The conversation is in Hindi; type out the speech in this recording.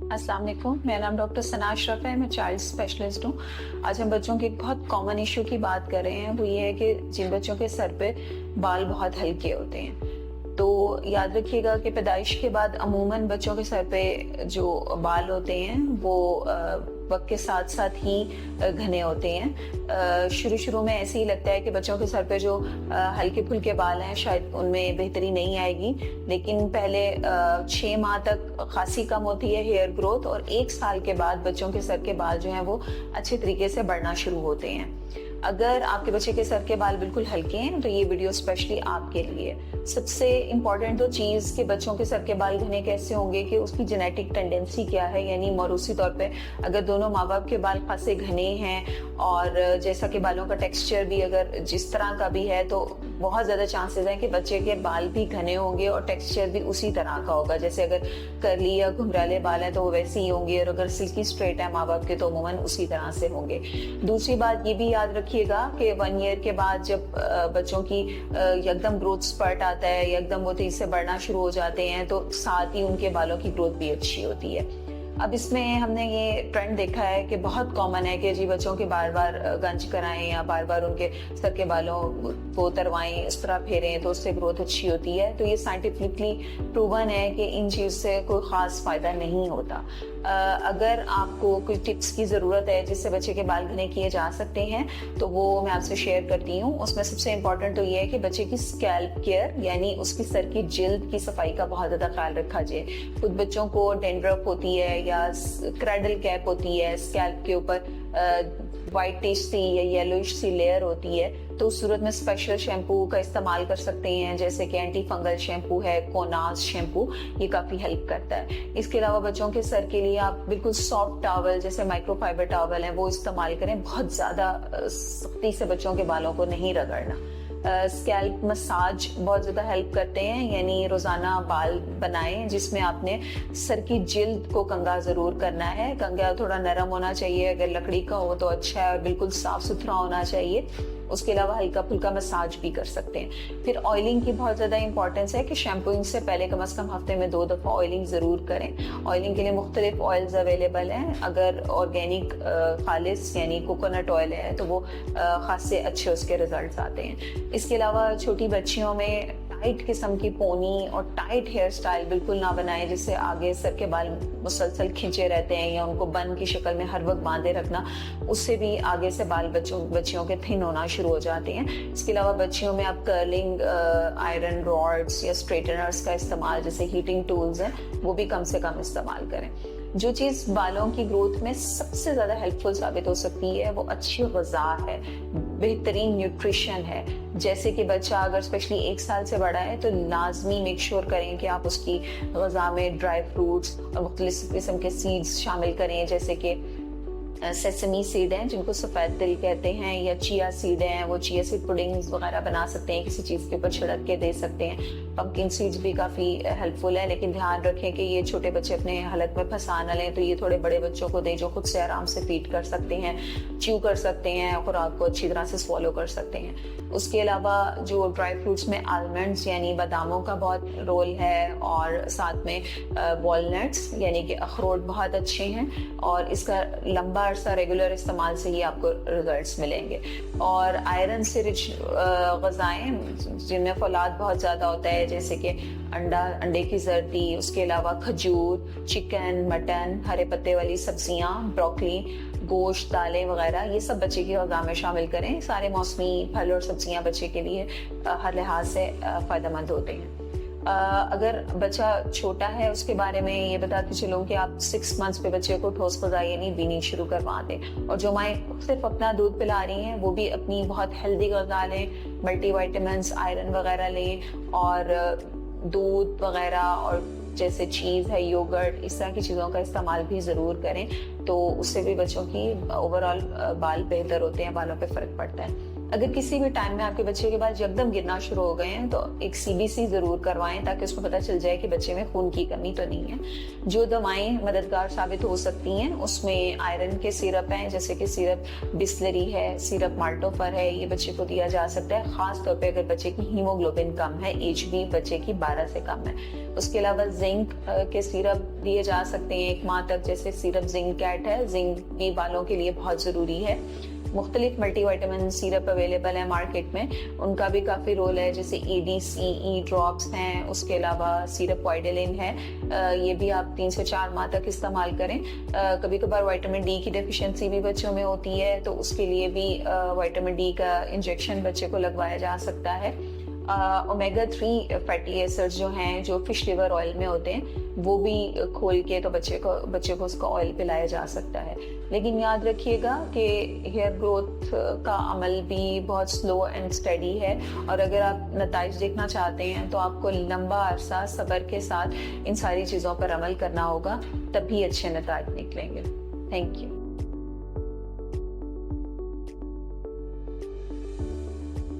अस्सलाम वालेकुम, मेरा नाम डॉक्टर सना अशरफ है। मैं चाइल्ड स्पेशलिस्ट हूँ। आज हम बच्चों के एक बहुत कॉमन इशू की बात कर रहे हैं। वो ये है कि जिन बच्चों के सर पे बाल बहुत हल्के होते हैं, तो याद रखिएगा कि पैदाइश के बाद अमूमन बच्चों के सर पे जो बाल होते हैं वो वक्त के साथ साथ ही घने होते हैं। शुरू शुरू में ऐसे ही लगता है कि बच्चों के सर पे जो हल्के फुल्के बाल हैं शायद उनमें बेहतरी नहीं आएगी, लेकिन पहले 6 माह तक खासी कम होती है हेयर ग्रोथ, और 1 साल के बाद बच्चों के सर के बाल जो हैं वो अच्छे तरीके से बढ़ना शुरू होते हैं। अगर आपके बच्चे के सर के बाल बिल्कुल हल्के हैं तो ये वीडियो स्पेशली आपके लिए। सबसे इम्पॉर्टेंट तो चीज़ कि बच्चों के सर के बाल घने कैसे होंगे कि उसकी जेनेटिक टेंडेंसी क्या है, यानी मौरूसी तौर पे अगर दोनों माँ बाप के बाल खासे घने हैं और जैसा कि बालों का टेक्सचर भी अगर जिस तरह का भी है, तो बहुत ज़्यादा चांसेस हैं कि बच्चे के बाल भी घने होंगे और टेक्सचर भी उसी तरह का होगा। जैसे अगर कर्ली या घुंघराले बाल हैं तो वो वैसे ही होंगे, और अगर सिल्की स्ट्रेट है माँ बाप के तो अमूमन उसी तरह से होंगे। दूसरी बात ये भी याद रखिएगा कि 1 ईयर के बाद जब बच्चों की एकदम ग्रोथ स्पर्ट आता है, एकदम वो तेजी से बढ़ना शुरू हो जाते हैं, तो साथ ही उनके बालों की ग्रोथ भी अच्छी होती है। अब इसमें हमने ये ट्रेंड देखा है कि बहुत कॉमन है कि जी बच्चों के बार बार गंज कराएं या बार बार उनके सर के बालों को उतरवाएं, इस तरह फेरें तो उससे ग्रोथ अच्छी होती है। तो ये साइंटिफिकली प्रूवन है कि इन चीज़ से कोई ख़ास फ़ायदा नहीं होता। अगर आपको कोई टिप्स की ज़रूरत है जिससे बच्चे के बाल घने किए जा सकते हैं तो वो मैं आपसे शेयर करती हूँ। उसमें सबसे इम्पॉर्टेंट तो ये है कि बच्चे की स्कैल्प केयर, यानी उसकी सर की जिल्द की सफाई का बहुत ज़्यादा ख्याल रखा जाए। कुछ बच्चों को डेंड्रफ होती है या क्रैडल कैप होती है, स्कैल्प के ऊपर व्हाइटिश सी या येलोइश सी लेयर होती है, तो उस सूरत में स्पेशल शैम्पू का इस्तेमाल कर सकते हैं, जैसे कि एंटी फंगल शैम्पू है, कोनास शैम्पू, ये काफ़ी हेल्प करता है। इसके अलावा बच्चों के सर के लिए आप बिल्कुल सॉफ्ट टॉवल जैसे माइक्रोफाइबर टॉवल है वो इस्तेमाल करें। बहुत ज़्यादा सख्ती से बच्चों के बालों को नहीं रगड़ना। स्कैल्प मसाज बहुत ज़्यादा हेल्प करते हैं, यानी रोज़ाना बाल बनाएं जिसमें आपने सर की जिल्द को कंघा ज़रूर करना है। कंघा थोड़ा नरम होना चाहिए, अगर लकड़ी का हो तो अच्छा है, और बिल्कुल साफ़ सुथरा होना चाहिए। उसके अलावा हल्का फुल्का मसाज भी कर सकते हैं। फिर ऑयलिंग की बहुत ज़्यादा इंपॉर्टेंस है कि शैम्पूइंग से पहले कम से कम हफ्ते में 2 दफ़ा ऑयलिंग ज़रूर करें। ऑयलिंग के लिए मुख्तलिफ ऑयल्स अवेलेबल हैं। अगर ऑर्गेनिक खालिस यानी कोकोनट ऑयल है तो वो खासे अच्छे उसके रिजल्ट आते हैं। इसके अलावा छोटी बच्चियों में टाइट किस्म की पोनी और टाइट हेयर स्टाइल बिल्कुल ना बनाएं, जिससे आगे सर के बाल मुसलसल खींचे रहते हैं, या उनको बन की शक्ल में हर वक्त बांधे रखना, उससे भी आगे से बाल बच्चियों के थिन होना शुरू हो जाते हैं। इसके अलावा बच्चियों में आप कर्लिंग आयरन रॉड्स या स्ट्रेटनर्स का इस्तेमाल, जैसे हीटिंग टूल्स हैं, वो भी कम से कम इस्तेमाल करें। जो चीज़ बालों की ग्रोथ में सबसे ज़्यादा हेल्पफुल साबित हो सकती है वो अच्छी ग़िज़ा है, बेहतरीन न्यूट्रिशन है। जैसे कि बच्चा अगर स्पेशली 1 साल से बड़ा है तो लाजमी मेक श्योर करें कि आप उसकी ग़िज़ा में ड्राई फ्रूट्स और मुख्तलिफ किस्म के सीड्स शामिल करें, जैसे कि सेसमी सीड हैं जिनको सफ़ेद तिल कहते हैं, या चिया सीड हैं, वो चिया सीड पुडिंग्स वगैरह बना सकते हैं, किसी चीज़ के ऊपर छिड़क के दे सकते हैं। पम्पकिन सीड्स भी काफ़ी हेल्पफुल है, लेकिन ध्यान रखें कि ये छोटे बच्चे अपने हलक में फंसा न लें, तो ये थोड़े बड़े बच्चों को दें जो खुद से आराम से फीड कर सकते हैं, च्यू कर सकते हैं, खुराक को अच्छी तरह से स्वॉलो कर सकते हैं। उसके अलावा जो ड्राई फ्रूट्स में आलमंड्स यानी बादामों का बहुत रोल है, और साथ में वॉलनट्स यानी कि अखरोट बहुत अच्छे हैं, और इसका लंबा अरसा रेगुलर इस्तेमाल से ही आपको रिजल्ट्स मिलेंगे। और आयरन से रिच ग़िज़ाएं जिनमें फौलाद बहुत ज़्यादा होता है, जैसे कि अंडे की जर्दी, उसके अलावा खजूर, चिकन, मटन, हरे पत्ते वाली सब्जियां, ब्रोकली, गोश्त, दालें वगैरह, ये सब बच्चे की ग़िज़ा में शामिल करें। सारे मौसमी फल और सब्जियां बच्चे के लिए हर लिहाज से फ़ायदेमंद होते हैं। अगर बच्चा छोटा है उसके बारे में ये बताते चलूँ कि आप 6 मंथ्स पे बच्चे को ठोस ग़िज़ा यानी वीनिंग शुरू करवा दें, और जो माएँ सिर्फ अपना दूध पिला रही हैं वो भी अपनी बहुत हेल्दी ग़िज़ा लें, मल्टीविटामिन्स, आयरन वगैरह लें, और दूध वगैरह और जैसे चीज़ है, योगर्ट, इस तरह की चीज़ों का इस्तेमाल भी ज़रूर करें, तो उससे भी बच्चों की ओवरऑल बाल बेहतर होते हैं, बालों पे फ़र्क पड़ता है। अगर किसी भी टाइम में आपके बच्चे के बाल यकदम गिरना शुरू हो गए हैं तो एक सीबीसी जरूर करवाएं, ताकि उसको पता चल जाए कि बच्चे में खून की कमी तो नहीं है। जो दवाएं मददगार साबित हो सकती हैं उसमें आयरन के सिरप हैं, जैसे कि सिरप बिस्लरी है, सिरप माल्टोफर है, ये बच्चे को दिया जा सकता है, खास तौर पे अगर बच्चे की हीमोग्लोबिन कम है, एज भी बच्चे की 12 से कम है। उसके अलावा जिंक के सिरप दिए जा सकते हैं 1 माह तक, जैसे सिरप जिंक कैट है, जिंक भी बालों के लिए बहुत जरूरी है। मुख्तलिफ मल्टीविटामिन सिरप अवेलेबल है मार्केट में, उनका भी काफी रोल है, जैसे ADCE ड्रॉप्स हैं, उसके अलावा सिरप वाइडेलिन है, ये भी आप 3 से 4 माह तक इस्तेमाल करें। कभी कभार विटामिन डी की डेफिशिएंसी भी बच्चों में होती है, तो उसके लिए भी विटामिन डी का इंजेक्शन बच्चे को लगवाया जा सकता है। ओमेगा 3 फैटी एसिड्स जो हैं, जो फिश लिवर ऑयल में होते हैं, वो भी खोल के तो बच्चे को उसका ऑयल पिलाया जा सकता है। लेकिन याद रखिएगा कि हेयर ग्रोथ का अमल भी बहुत स्लो एंड स्टेडी है, और अगर आप नताइज देखना चाहते हैं तो आपको लंबा अरसा सब्र के साथ इन सारी चीज़ों पर अमल करना होगा, तभी अच्छे नताइज निकलेंगे। Thank you.